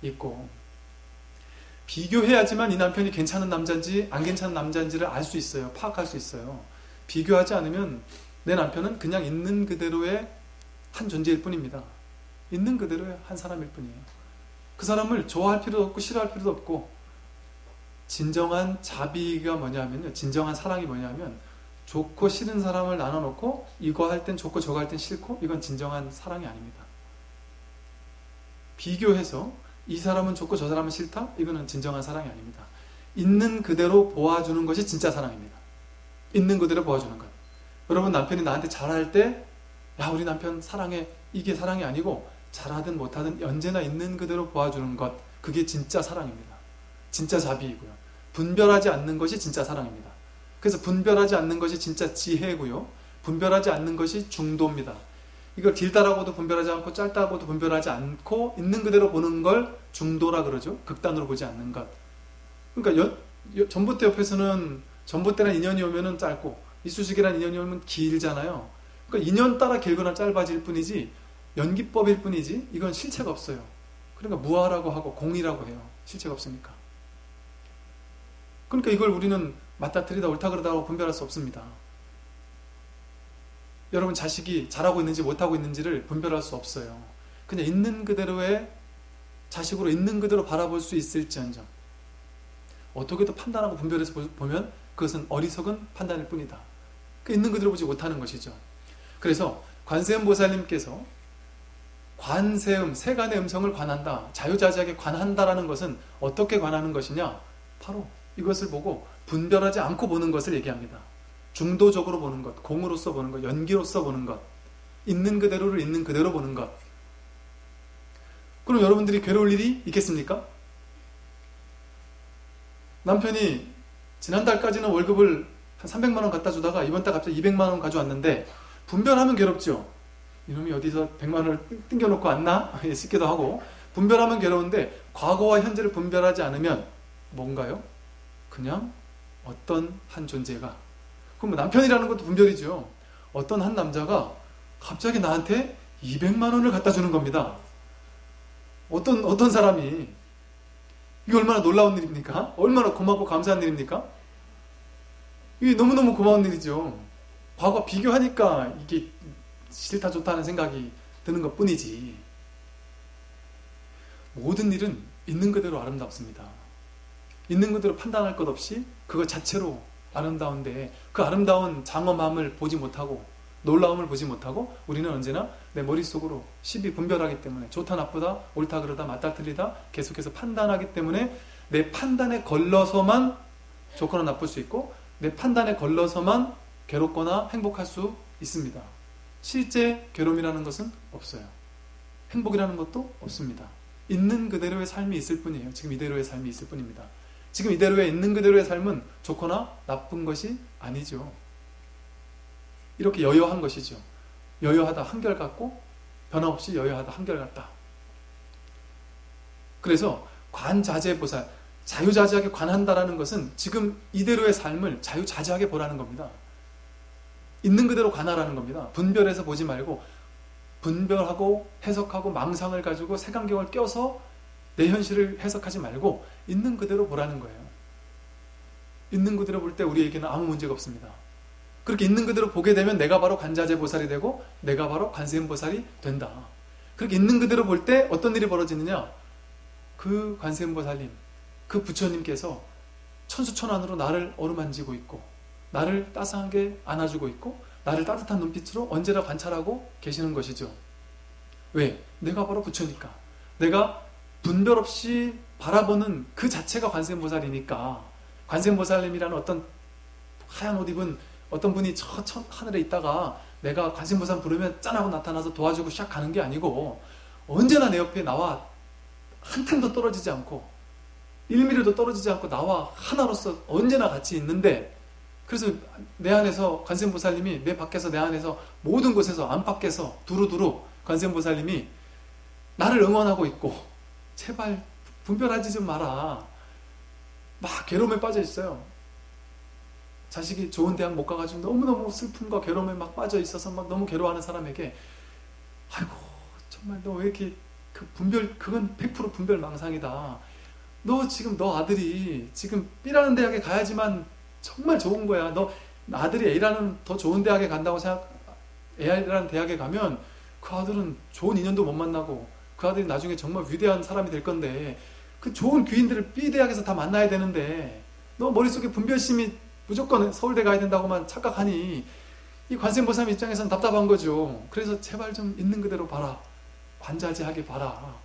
있고, 비교해야지만 이 남편이 괜찮은 남자인지 안 괜찮은 남자인지를 알 수 있어요. 파악할 수 있어요. 비교하지 않으면 내 남편은 그냥 있는 그대로의 한 존재일 뿐입니다. 있는 그대로의 한 사람일 뿐이에요. 그 사람을 좋아할 필요도 없고 싫어할 필요도 없고, 진정한 자비가 뭐냐면요, 진정한 사랑이 뭐냐면 좋고 싫은 사람을 나눠놓고 이거 할 땐 좋고 저거 할 땐 싫고, 이건 진정한 사랑이 아닙니다. 비교해서 이 사람은 좋고 저 사람은 싫다? 이거는 진정한 사랑이 아닙니다. 있는 그대로 보아주는 것이 진짜 사랑입니다. 있는 그대로 보아주는 것. 여러분 남편이 나한테 잘할 때 야 우리 남편 사랑해, 이게 사랑이 아니고 잘하든 못하든 언제나 있는 그대로 보아주는 것, 그게 진짜 사랑입니다. 진짜 자비이고요. 분별하지 않는 것이 진짜 사랑입니다. 그래서 분별하지 않는 것이 진짜 지혜고요. 분별하지 않는 것이 중도입니다. 이걸 길다라고도 분별하지 않고 짧다고도 분별하지 않고 있는 그대로 보는 걸 중도라 그러죠. 극단으로 보지 않는 것. 그러니까 전봇대 옆에서는 전봇대란 인연이 오면은 짧고 이쑤시개란 인연이 오면 길잖아요. 그러니까 인연 따라 길거나 짧아질 뿐이지 연기법일 뿐이지 이건 실체가 없어요. 그러니까 무아라고 하고 공이라고 해요. 실체가 없으니까. 그러니까 이걸 우리는 맞다 틀리다 옳다 그르다고 분별할 수 없습니다. 여러분 자식이 잘하고 있는지 못하고 있는지를 분별할 수 없어요. 그냥 있는 그대로의 자식으로 있는 그대로 바라볼 수 있을지언정 어떻게든 판단하고 분별해서 보면 그것은 어리석은 판단일 뿐이다. 있는 그대로 보지 못하는 것이죠. 그래서 관세음 보살님께서 관세음, 세간의 음성을 관한다, 자유자재하게 관한다라는 것은 어떻게 관하는 것이냐? 바로 이것을 보고 분별하지 않고 보는 것을 얘기합니다. 중도적으로 보는 것, 공으로서 보는 것, 연기로서 보는 것, 있는 그대로를 있는 그대로 보는 것. 그럼 여러분들이 괴로울 일이 있겠습니까? 남편이 지난달까지는 월급을 한 한 300만 원 갖다 주다가 이번 달 갑자기 200만 원 가져왔는데 분별하면 괴롭죠. 이놈이 어디서 100만 원을 띵겨놓고 왔나 싶기도 하고, 분별하면 괴로운데 과거와 현재를 분별하지 않으면 뭔가요? 그냥 어떤 한 존재가, 그럼 뭐 남편이라는 것도 분별이죠. 어떤 한 남자가 갑자기 나한테 200만 원을 갖다 주는 겁니다. 어떤 사람이, 이게 얼마나 놀라운 일입니까? 얼마나 고맙고 감사한 일입니까? 이게 너무너무 고마운 일이죠. 과거 비교하니까 이게 싫다 좋다 하는 생각이 드는 것 뿐이지, 모든 일은 있는 그대로 아름답습니다. 있는 그대로 판단할 것 없이 그것 자체로 아름다운데, 그 아름다운 장엄함을 보지 못하고 놀라움을 보지 못하고 우리는 언제나 내 머릿속으로 시비 분별하기 때문에, 좋다 나쁘다 옳다 그르다 맞다 틀리다 계속해서 판단하기 때문에 내 판단에 걸러서만 좋거나 나쁠 수 있고, 내 판단에 걸러서만 괴롭거나 행복할 수 있습니다. 실제 괴로움이라는 것은 없어요. 행복이라는 것도 없습니다. 있는 그대로의 삶이 있을 뿐이에요. 지금 이대로의 삶이 있을 뿐입니다. 지금 이대로의 있는 그대로의 삶은 좋거나 나쁜 것이 아니죠. 이렇게 여여한 것이죠. 여여하다 한결같고 변함없이 여여하다 한결같다. 그래서 관자재보살, 자유자재하게 관한다라는 것은 지금 이대로의 삶을 자유자재하게 보라는 겁니다. 있는 그대로 관하라는 겁니다. 분별해서 보지 말고, 분별하고 해석하고 망상을 가지고 색안경을 껴서 내 현실을 해석하지 말고 있는 그대로 보라는 거예요. 있는 그대로 볼 때 우리에게는 아무 문제가 없습니다. 그렇게 있는 그대로 보게 되면 내가 바로 관자재보살이 되고 내가 바로 관세음보살이 된다. 그렇게 있는 그대로 볼 때 어떤 일이 벌어지느냐, 그 관세음보살님, 그 부처님께서 천수천안으로 나를 어루만지고 있고, 나를 따스하게 안아주고 있고, 나를 따뜻한 눈빛으로 언제나 관찰하고 계시는 것이죠. 왜? 내가 바로 부처니까. 내가 분별 없이 바라보는 그 자체가 관세음보살이니까. 관세음보살님이라는 어떤 하얀 옷 입은 어떤 분이 저 하늘에 있다가 내가 관세음보살 부르면 짠하고 나타나서 도와주고 샥 가는 게 아니고, 언제나 내 옆에 나와 한 틈도 떨어지지 않고 1mm도 떨어지지 않고 나와 하나로서 언제나 같이 있는데, 그래서 내 안에서 관세음보살님이, 내 밖에서 내 안에서 모든 곳에서 안팎에서 두루두루 관세음보살님이 나를 응원하고 있고, 제발 분별하지 좀 마라. 막 괴로움에 빠져 있어요. 자식이 좋은 대학 못 가가지고 너무너무 슬픔과 괴로움에 막 빠져 있어서 막 너무 괴로워하는 사람에게, 아이고 정말 너 왜 이렇게 그 분별, 그건 100% 분별 망상이다. 너 지금 너 아들이 지금 B라는 대학에 가야지만 정말 좋은 거야. 너 아들이 A라는 더 좋은 대학에 간다고 생각, A라는 대학에 가면 그 아들은 좋은 인연도 못 만나고 그 아들이 나중에 정말 위대한 사람이 될 건데, 그 좋은 귀인들을 B 대학에서 다 만나야 되는데 너 머릿속에 분별심이 무조건 서울대 가야 된다고만 착각하니 이 관세음보살 입장에서는 답답한 거죠. 그래서 제발 좀 있는 그대로 봐라, 관자재하게 봐라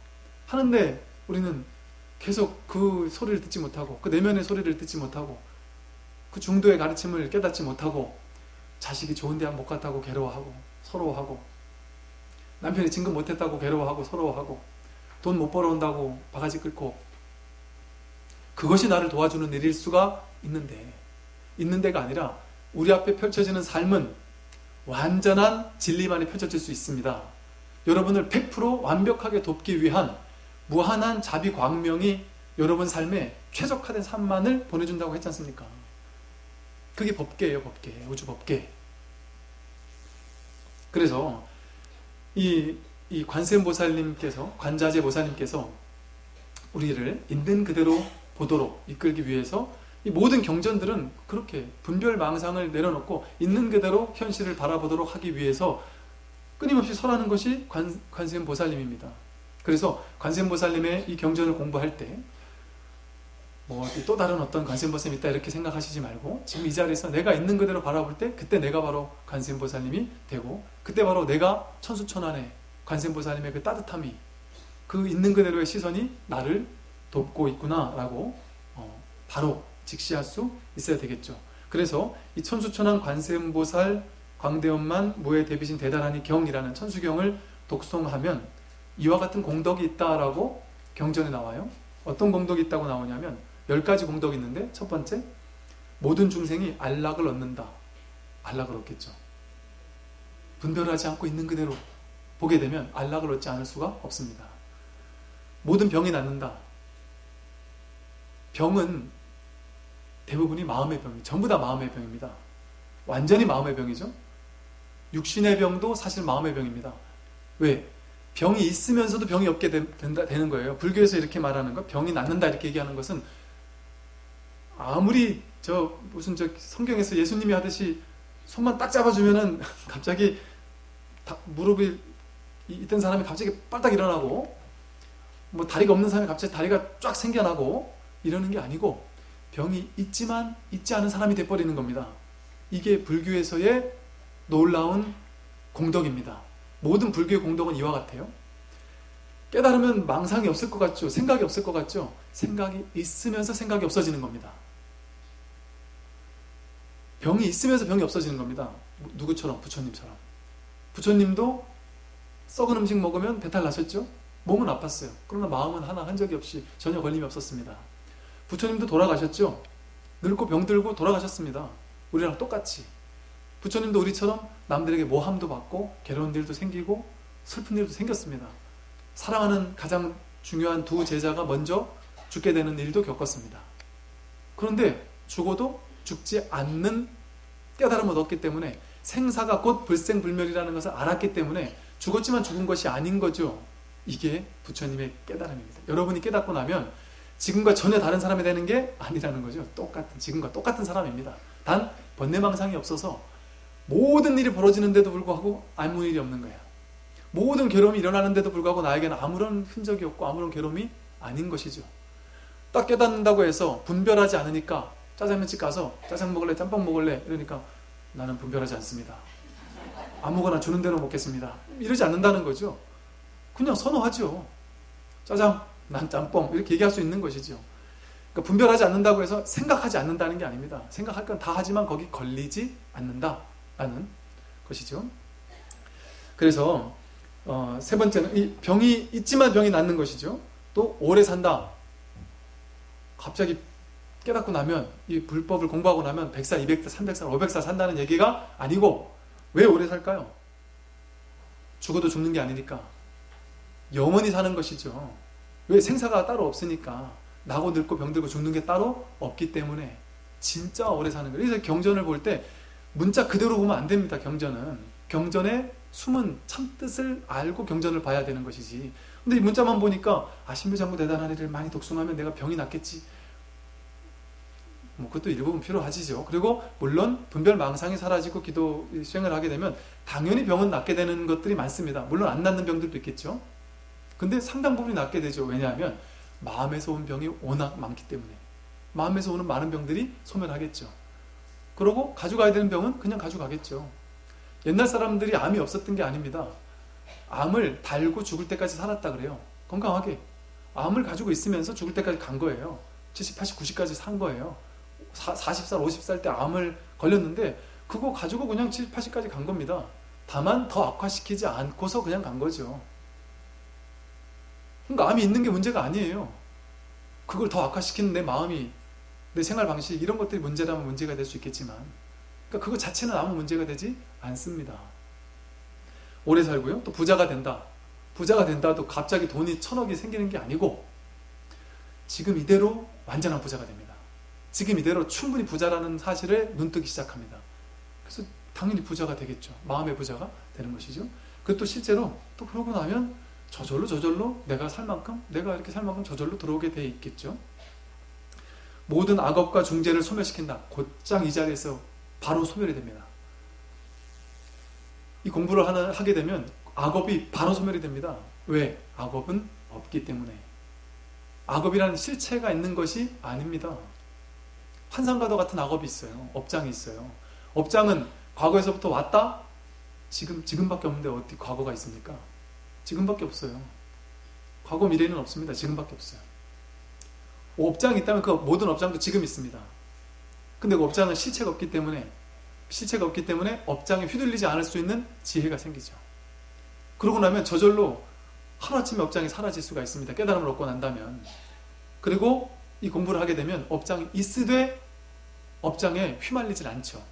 하는데, 우리는 계속 그 소리를 듣지 못하고, 그 내면의 소리를 듣지 못하고, 그 중도의 가르침을 깨닫지 못하고, 자식이 좋은 대학 못 갔다고 괴로워하고 서러워하고, 남편이 진급 못했다고 괴로워하고 서러워하고, 돈 못 벌어온다고 바가지 긁고, 그것이 나를 도와주는 일일 수가 있는 데가 아니라 우리 앞에 펼쳐지는 삶은 완전한 진리만이 펼쳐질 수 있습니다. 여러분을 100% 완벽하게 돕기 위한 무한한 자비 광명이 여러분 삶에 최적화된 삶만을 보내준다고 했지 않습니까? 그게 법계예요. 법계, 우주 법계. 그래서 이 관세음보살님께서, 관자재보살님께서 우리를 있는 그대로 보도록 이끌기 위해서 이 모든 경전들은 그렇게 분별망상을 내려놓고 있는 그대로 현실을 바라보도록 하기 위해서 끊임없이 설하는 것이 관세음보살님입니다. 그래서 관세음보살님의 이 경전을 공부할 때 또 다른 어떤 관세음보살님이 있다 이렇게 생각하시지 말고, 지금 이 자리에서 내가 있는 그대로 바라볼 때 그때 내가 바로 관세음보살님이 되고, 그때 바로 내가 천수천안의 관세음보살님의 그 따뜻함이, 그 있는 그대로의 시선이 나를 돕고 있구나 라고 바로 직시할 수 있어야 되겠죠. 그래서 이 천수천안 관세음보살 광대엄만 무에 대비신 대단하니 경이라는 천수경을 독송하면 이와 같은 공덕이 있다라고 경전에 나와요. 어떤 공덕이 있다고 나오냐면 10가지 공덕이 있는데, 첫 번째, 모든 중생이 안락을 얻는다. 안락을 얻겠죠. 분별하지 않고 있는 그대로 보게 되면 안락을 얻지 않을 수가 없습니다. 모든 병이 낫는다. 병은 대부분이 마음의 병이, 전부 다 마음의 병입니다. 완전히 마음의 병이죠. 육신의 병도 사실 마음의 병입니다. 왜? 병이 있으면서도 병이 없게 되는 거예요. 불교에서 이렇게 말하는 것, 병이 낫는다 이렇게 얘기하는 것은 아무리 무슨 성경에서 예수님이 하듯이 손만 딱 잡아주면은 갑자기 무릎이 있던 사람이 갑자기 빨딱 일어나고, 뭐 다리가 없는 사람이 갑자기 다리가 쫙 생겨나고 이러는 게 아니고, 병이 있지만 있지 않은 사람이 돼버리는 겁니다. 이게 불교에서의 놀라운 공덕입니다. 모든 불교의 공덕은 이와 같아요. 깨달으면 망상이 없을 것 같죠? 생각이 없을 것 같죠? 생각이 있으면서 생각이 없어지는 겁니다. 병이 있으면서 병이 없어지는 겁니다. 누구처럼? 부처님처럼. 부처님도 썩은 음식 먹으면 배탈 나셨죠? 몸은 아팠어요. 그러나 마음은 하나 흔적이 없이 전혀 걸림이 없었습니다. 부처님도 돌아가셨죠? 늙고 병들고 돌아가셨습니다. 우리랑 똑같이. 부처님도 우리처럼 남들에게 모함도 받고 괴로운 일도 생기고 슬픈 일도 생겼습니다. 사랑하는 가장 중요한 두 제자가 먼저 죽게 되는 일도 겪었습니다. 그런데 죽어도 죽지 않는 깨달음을 얻었기 때문에, 생사가 곧 불생불멸이라는 것을 알았기 때문에 죽었지만 죽은 것이 아닌 거죠. 이게 부처님의 깨달음입니다. 여러분이 깨닫고 나면 지금과 전혀 다른 사람이 되는 게 아니라는 거죠. 지금과 똑같은 사람입니다. 단 번뇌망상이 없어서 모든 일이 벌어지는데도 불구하고 아무 일이 없는 거야. 모든 괴로움이 일어나는데도 불구하고 나에게는 아무런 흔적이 없고 아무런 괴로움이 아닌 것이죠. 딱 깨닫는다고 해서 분별하지 않으니까 짜장면집 가서 짜장 먹을래, 짬뽕 먹을래 이러니까 나는 분별하지 않습니다. 아무거나 주는 대로 먹겠습니다. 이러지 않는다는 거죠. 그냥 선호하죠. 짜장, 난 짬뽕 이렇게 얘기할 수 있는 것이죠. 그러니까 분별하지 않는다고 해서 생각하지 않는다는 게 아닙니다. 생각할 건 다 하지만 거기 걸리지 않는다라는 것이죠. 그래서 세 번째는 이 병이 있지만 병이 낫는 것이죠. 또 오래 산다. 갑자기 깨닫고 나면, 이 불법을 공부하고 나면 100살, 200살, 300살, 500살 산다는 얘기가 아니고, 왜 오래 살까요? 죽어도 죽는 게 아니니까. 영원히 사는 것이죠. 왜? 생사가 따로 없으니까. 나고 늙고 병들고 죽는 게 따로 없기 때문에 진짜 오래 사는 거예요. 그래서 경전을 볼 때 문자 그대로 보면 안 됩니다. 경전의 숨은 참뜻을 알고 경전을 봐야 되는 것이지. 근데 이 문자만 보니까 신묘장구 대단한 이를 많이 독송하면 내가 병이 낫겠지. 그것도 일부분 필요하지죠. 그리고 물론 분별망상이 사라지고 기도 수행을 하게 되면 당연히 병은 낫게 되는 것들이 많습니다. 물론 안 낫는 병들도 있겠죠. 근데 상당 부분이 낫게 되죠. 왜냐하면 마음에서 온 병이 워낙 많기 때문에. 마음에서 오는 많은 병들이 소멸하겠죠. 그러고 가져가야 되는 병은 그냥 가져가겠죠. 옛날 사람들이 암이 없었던 게 아닙니다. 암을 달고 죽을 때까지 살았다 그래요. 건강하게. 암을 가지고 있으면서 죽을 때까지 간 거예요. 70, 80, 90까지 산 거예요. 40살, 50살 때 암을 걸렸는데 그거 가지고 그냥 70, 80까지 간 겁니다. 다만 더 악화시키지 않고서 그냥 간 거죠. 그러니까 암이 있는 게 문제가 아니에요. 그걸 더 악화시키는 내 마음이, 내 생활 방식 이런 것들이 문제라면 문제가 될 수 있겠지만, 그러니까 그거 자체는 아무 문제가 되지 않습니다. 오래 살고요. 또 부자가 된다. 부자가 된다도 갑자기 돈이 1000억이 생기는 게 아니고 지금 이대로 완전한 부자가 됩니다. 지금 이대로 충분히 부자라는 사실에 눈뜨기 시작합니다. 그래서 당연히 부자가 되겠죠. 마음의 부자가 되는 것이죠. 그것도 실제로 또 그러고 나면 저절로 내가 이렇게 살 만큼 저절로 들어오게 돼 있겠죠. 모든 악업과 중재를 소멸시킨다. 곧장 이 자리에서 바로 소멸이 됩니다. 이 공부를 하게 되면 악업이 바로 소멸이 됩니다. 왜? 악업은 없기 때문에. 악업이라는 실체가 있는 것이 아닙니다. 환상과도 같은 악업이 있어요. 업장이 있어요. 업장은 과거에서부터 왔다? 지금밖에 없는데 어디 과거가 있습니까? 지금밖에 없어요. 과거 미래는 없습니다. 지금밖에 없어요. 업장이 있다면 그 모든 업장도 지금 있습니다. 근데 그 업장은 실체가 없기 때문에 업장에 휘둘리지 않을 수 있는 지혜가 생기죠. 그러고 나면 저절로 하루아침에 업장이 사라질 수가 있습니다. 깨달음을 얻고 난다면. 그리고 이 공부를 하게 되면 업장이 있으되 업장에 휘말리질 않죠.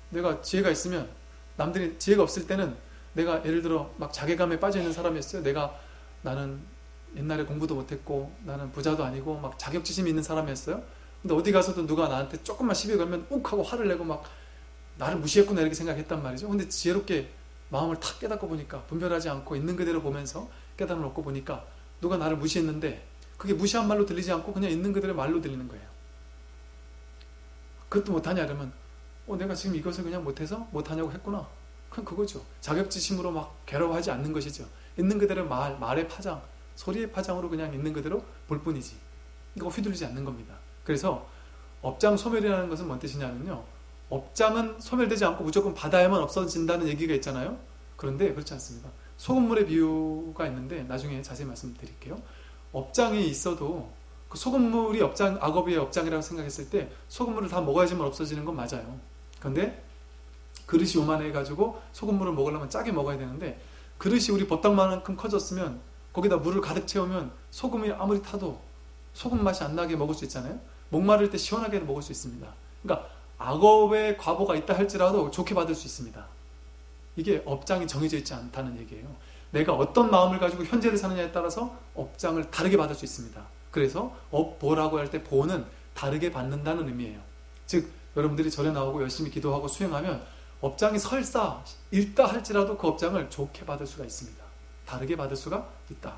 내가 지혜가 있으면 남들이 지혜가 없을 때는 내가 예를 들어 막 자괴감에 빠져 있는 사람이었어요. 나는 옛날에 공부도 못했고 나는 부자도 아니고 막 자격지심이 있는 사람이었어요. 근데 어디 가서도 누가 나한테 조금만 시비 걸면 욱 하고 화를 내고 막 나를 무시했구나 이렇게 생각했단 말이죠. 근데 지혜롭게 마음을 탁 깨닫고 보니까 분별하지 않고 있는 그대로 보면서 깨달음을 얻고 보니까 누가 나를 무시했는데 그게 무시한 말로 들리지 않고 그냥 있는 그대로 말로 들리는 거예요. 그것도 못하냐 그러면 내가 지금 이것을 그냥 못해서 못하냐고 했구나. 그럼 그거죠. 자격지심으로 막 괴로워하지 않는 것이죠. 있는 그대로 말의 파장, 소리의 파장으로 그냥 있는 그대로 볼 뿐이지. 이거 휘둘리지 않는 겁니다. 그래서 업장 소멸이라는 것은 뭔 뜻이냐면요. 업장은 소멸되지 않고 무조건 받아야만 없어진다는 얘기가 있잖아요. 그런데 그렇지 않습니다. 소금물의 비유가 있는데 나중에 자세히 말씀드릴게요. 업장이 있어도 그 소금물이 악어비의 업장이라고 생각했을 때 소금물을 다 먹어야지만 없어지는 건 맞아요. 그런데 그릇이 요만해가지고 소금물을 먹으려면 짜게 먹어야 되는데 그릇이 우리 보따만큼 커졌으면 거기다 물을 가득 채우면 소금이 아무리 타도 소금 맛이 안 나게 먹을 수 있잖아요. 목마를 때 시원하게 먹을 수 있습니다. 그러니까 악업의 과보가 있다 할지라도 좋게 받을 수 있습니다. 이게 업장이 정해져 있지 않다는 얘기예요. 내가 어떤 마음을 가지고 현재를 사느냐에 따라서 업장을 다르게 받을 수 있습니다. 그래서 업보라고 할 때 보는 다르게 받는다는 의미예요. 즉 여러분들이 절에 나오고 열심히 기도하고 수행하면 업장이 설사 있다 할지라도 그 업장을 좋게 받을 수가 있습니다. 다르게 받을 수가 있다.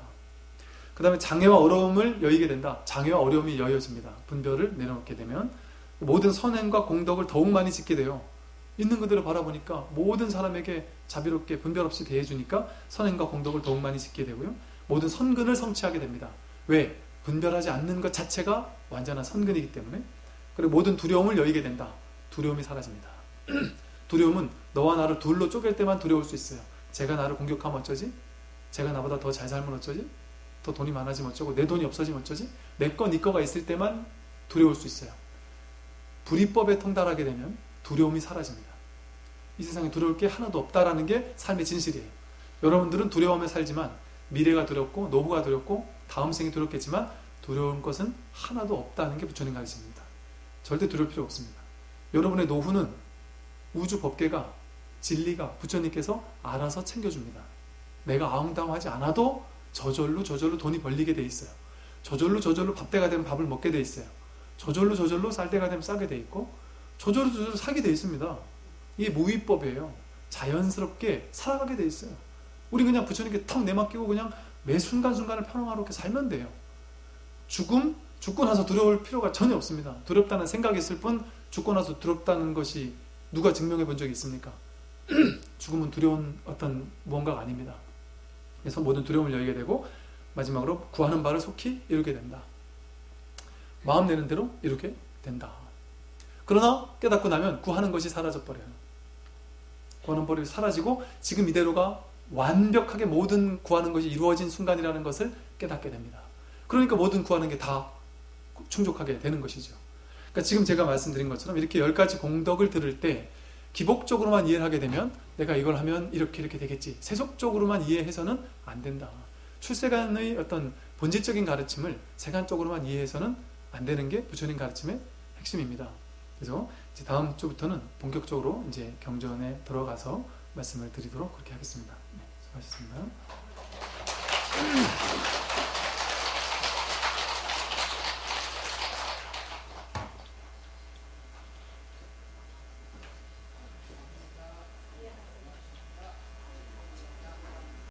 그 다음에 장애와 어려움을 여의게 된다. 장애와 어려움이 여여집니다. 분별을 내려놓게 되면 모든 선행과 공덕을 더욱 많이 짓게 돼요. 있는 그대로 바라보니까 모든 사람에게 자비롭게 분별 없이 대해주니까 선행과 공덕을 더욱 많이 짓게 되고요. 모든 선근을 성취하게 됩니다. 왜? 분별하지 않는 것 자체가 완전한 선근이기 때문에. 그리고 모든 두려움을 여의게 된다. 두려움이 사라집니다. 두려움은 너와 나를 둘로 쪼갤 때만 두려울 수 있어요. 제가 나를 공격하면 어쩌지? 제가 나보다 더 잘 살면 어쩌지? 더 돈이 많아지면 어쩌고? 내 돈이 없어지면 어쩌지? 내 거, 네 거가 있을 때만 두려울 수 있어요. 불이법에 통달하게 되면 두려움이 사라집니다. 이 세상에 두려울 게 하나도 없다라는 게 삶의 진실이에요. 여러분들은 두려움에 살지만 미래가 두렵고 노후가 두렵고 다음 생이 두렵겠지만 두려운 것은 하나도 없다는 게 부처님 가르칩니다. 절대 두려울 필요 없습니다. 여러분의 노후는 우주 법계가 진리가 부처님께서 알아서 챙겨줍니다. 내가 아웅다웅하지 않아도 저절로 돈이 벌리게 돼 있어요. 저절로 밥때가 되면 밥을 먹게 돼 있어요. 저절로 쌀때가 되면 싸게 돼 있고 저절로 사게 돼 있습니다. 이게 무위법이에요. 자연스럽게 살아가게 돼 있어요. 우리 그냥 부처님께 턱 내맡기고 그냥 매 순간순간을 평화롭게 살면 돼요. 죽고 나서 두려울 필요가 전혀 없습니다. 두렵다는 생각이 있을 뿐 죽고 나서 두렵다는 것이 누가 증명해 본 적이 있습니까? 죽음은 두려운 어떤 무언가가 아닙니다. 그래서 모든 두려움을 여의게 되고 마지막으로 구하는 바를 속히 이루게 된다. 마음 내는 대로 이루게 된다. 그러나 깨닫고 나면 구하는 것이 사라져버려요. 구하는 법이 사라지고 지금 이대로가 완벽하게 모든 구하는 것이 이루어진 순간이라는 것을 깨닫게 됩니다. 그러니까 모든 구하는 게 다 충족하게 되는 것이죠. 그러니까 지금 제가 말씀드린 것처럼 이렇게 10가지 공덕을 들을 때 기복적으로만 이해를 하게 되면 내가 이걸 하면 이렇게 되겠지. 세속적으로만 이해해서는 안 된다. 출세간의 어떤 본질적인 가르침을 세간적으로만 이해해서는 안 되는 게 부처님 가르침의 핵심입니다. 그래서 이제 다음 주부터는 본격적으로 이제 경전에 들어가서 말씀을 드리도록 그렇게 하겠습니다. 네, 수고하셨습니다.